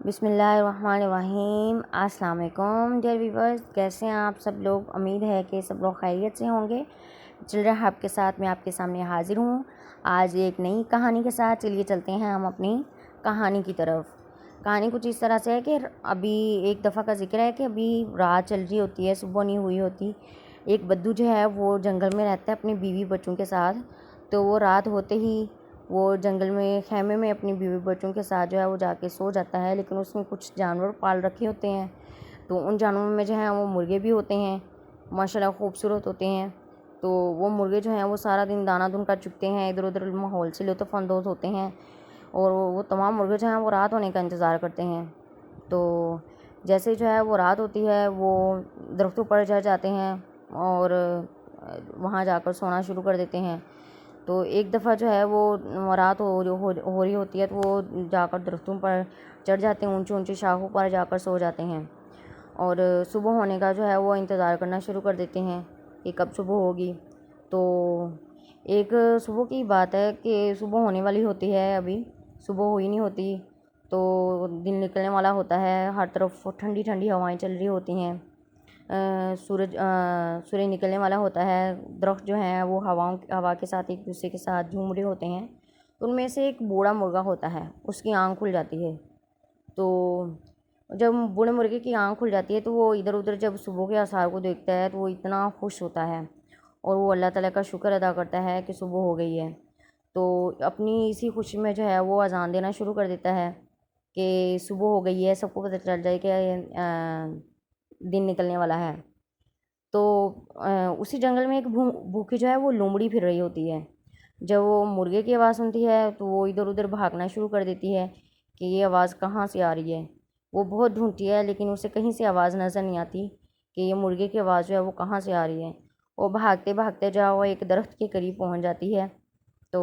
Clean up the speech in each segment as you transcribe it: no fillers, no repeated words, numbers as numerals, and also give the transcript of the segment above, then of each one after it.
بسم اللہ الرحمن الرحیم۔ السلام علیکم ڈیئر ویورز، کیسے ہیں آپ سب لوگ؟ امید ہے کہ سب لوگ خیریت سے ہوں گے۔ چلڈرن ہب کے ساتھ میں آپ کے سامنے حاضر ہوں آج ایک نئی کہانی کے ساتھ۔ چلیے چلتے ہیں ہم اپنی کہانی کی طرف۔ کہانی کچھ اس طرح سے ہے کہ ابھی ایک دفعہ کا ذکر ہے کہ ابھی رات چل رہی ہوتی ہے، صبح نہیں ہوئی ہوتی۔ ایک بدو جو ہے وہ جنگل میں رہتا ہے اپنی بیوی بچوں کے ساتھ۔ تو وہ رات ہوتے ہی وہ جنگل میں خیمے میں اپنی بیوی بچوں کے ساتھ جو ہے وہ جا کے سو جاتا ہے، لیکن اس میں کچھ جانور پال رکھے ہوتے ہیں۔ تو ان جانوروں میں جو ہے وہ مرغے بھی ہوتے ہیں، ماشاءاللہ خوبصورت ہوتے ہیں۔ تو وہ مرغے جو ہیں وہ سارا دن دانہ دن کر چکتے ہیں، ادھر ادھر ماحول سے لطف اندوز ہوتے ہیں، اور وہ تمام مرغے جو ہیں وہ رات ہونے کا انتظار کرتے ہیں۔ تو جیسے جو ہے وہ رات ہوتی ہے وہ درختوں پر چڑھ جاتے ہیں اور وہاں جا کر سونا شروع کر دیتے ہیں۔ تو ایک دفعہ جو ہے وہ رات ہو رہی ہوتی ہے تو وہ جا کر درختوں پر چڑھ جاتے ہیں، اونچی اونچی شاخوں پر جا کر سو جاتے ہیں، اور صبح ہونے کا جو ہے وہ انتظار کرنا شروع کر دیتے ہیں کہ کب صبح ہوگی۔ تو ایک صبح کی بات ہے کہ صبح ہونے والی ہوتی ہے، ابھی صبح ہوئی نہیں ہوتی، تو دن نکلنے والا ہوتا ہے، ہر طرف ٹھنڈی ٹھنڈی ہوائیں چل رہی ہوتی ہیں، سورج نکلنے والا ہوتا ہے، درخت جو ہیں وہ ہوا کے ساتھ ایک دوسرے کے ساتھ جھوم رہے ہوتے ہیں۔ ان میں سے ایک بوڑھا مرغا ہوتا ہے، اس کی آنکھ کھل جاتی ہے۔ تو جب بوڑھے مرغے کی آنکھ کھل جاتی ہے تو وہ ادھر ادھر جب صبح کے آثار کو دیکھتا ہے تو وہ اتنا خوش ہوتا ہے اور وہ اللہ تعالیٰ کا شکر ادا کرتا ہے کہ صبح ہو گئی ہے۔ تو اپنی اسی خوشی میں جو ہے وہ اذان دینا شروع کر دیتا ہے کہ صبح ہو گئی ہے، سب کو پتہ چل جائے کہ دن نکلنے والا ہے۔ تو اسی جنگل میں ایک بھوکی جو ہے وہ لومڑی پھر رہی ہوتی ہے۔ جب وہ مرغے کی آواز سنتی ہے تو وہ ادھر ادھر بھاگنا شروع کر دیتی ہے کہ یہ آواز کہاں سے آ رہی ہے۔ وہ بہت ڈھونڈتی ہے لیکن اسے کہیں سے آواز نظر نہیں آتی کہ یہ مرغے کی آواز جو ہے وہ کہاں سے آ رہی ہے۔ وہ بھاگتے بھاگتے جا وہ ایک درخت کے قریب پہنچ جاتی ہے۔ تو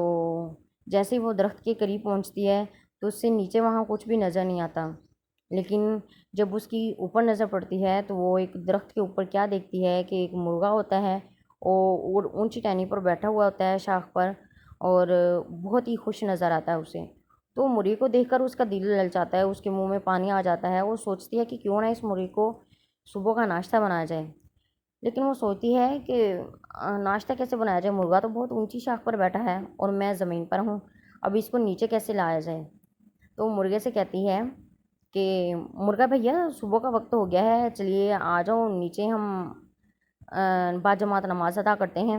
جیسے ہی وہ درخت کے قریب پہنچتی ہے تو اس سے نیچے وہاں کچھ بھی نظر نہیں آتا، لیکن جب اس کی اوپر نظر پڑتی ہے تو وہ ایک درخت کے اوپر کیا دیکھتی ہے کہ ایک مرغا ہوتا ہے، اور اونچی ٹہنی پر بیٹھا ہوا ہوتا ہے شاخ پر، اور بہت ہی خوش نظر آتا ہے اسے۔ تو مرغے کو دیکھ کر اس کا دل للچاتا ہے، اس کے منہ میں پانی آ جاتا ہے۔ وہ سوچتی ہے کہ کیوں نہ اس مرغے کو صبح کا ناشتہ بنایا جائے، لیکن وہ سوچتی ہے کہ ناشتہ کیسے بنایا جائے، مرغا تو بہت اونچی شاخ پر بیٹھا ہے اور میں زمین پر ہوں، اب اس کو نیچے کیسے لایا جائے۔ تو مرغے سے کہتی ہے کہ مرغا بھیا صبح کا وقت ہو گیا ہے، چلیے آ جاؤ نیچے، ہم باجماعت نماز ادا کرتے ہیں،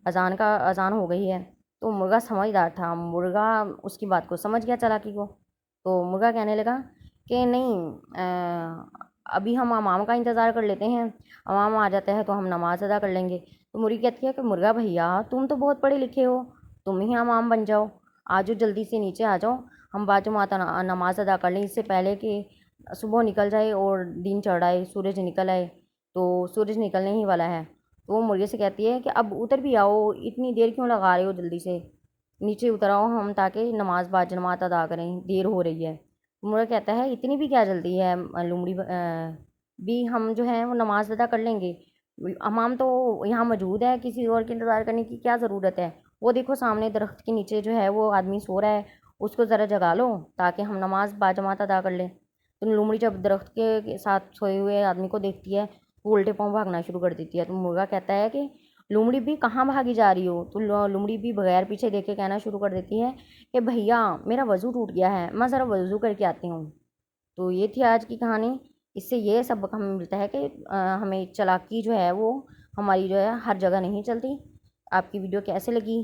اذان ہو گئی ہے۔ تو مرغا سمجھدار تھا، مرغا اس کی بات کو سمجھ گیا، چالاکی کو۔ تو مرغا کہنے لگا کہ نہیں، ابھی ہم امام کا انتظار کر لیتے ہیں، امام آ جاتا ہے تو ہم نماز ادا کر لیں گے۔ تو مرغی کہتی ہے کہ مرغا بھیا تم تو بہت پڑھے لکھے ہو، تم ہی امام بن جاؤ، آ جاؤ جلدی سے نیچے آ جاؤ، ہم باجماعت نماز ادا کر لیں اس سے پہلے کہ صبح نکل جائے اور دن چڑھ آئے، سورج نکل آئے۔ تو سورج نکلنے ہی والا ہے۔ تو وہ مرغے سے کہتی ہے کہ اب اتر بھی آؤ، اتنی دیر کیوں لگا رہے ہو، جلدی سے نیچے اتر آؤ ہم تاکہ نماز باجماعت ادا کریں، دیر ہو رہی ہے۔ مرغا کہتا ہے اتنی بھی کیا جلدی ہے لومڑی بھی، ہم جو ہے وہ نماز ادا کر لیں گے، امام تو یہاں موجود ہے، کسی اور کے انتظار کرنے کی کیا ضرورت ہے، وہ دیکھو سامنے درخت کے نیچے جو ہے وہ آدمی سو رہا ہے، اس کو ذرا جگا لو تاکہ ہم نماز باجماعت ادا کر لیں۔ تو لومڑی جب درخت کے ساتھ سوئے ہوئے آدمی کو دیکھتی ہے وہ الٹے پاؤں بھاگنا شروع کر دیتی ہے۔ تو مرغا کہتا ہے کہ لومڑی بھی کہاں بھاگی جا رہی ہو؟ تو لومڑی بھی بغیر پیچھے دیکھے کہنا شروع کر دیتی ہے کہ بھیا میرا وضو ٹوٹ گیا ہے، میں ذرا وضو کر کے آتی ہوں۔ تو یہ تھی آج کی کہانی۔ اس سے یہ سبق ہمیں ملتا ہے کہ ہمیں چالاکی جو ہے وہ ہماری جو ہے ہر جگہ نہیں چلتی۔ آپ کی ویڈیو کیسے لگی؟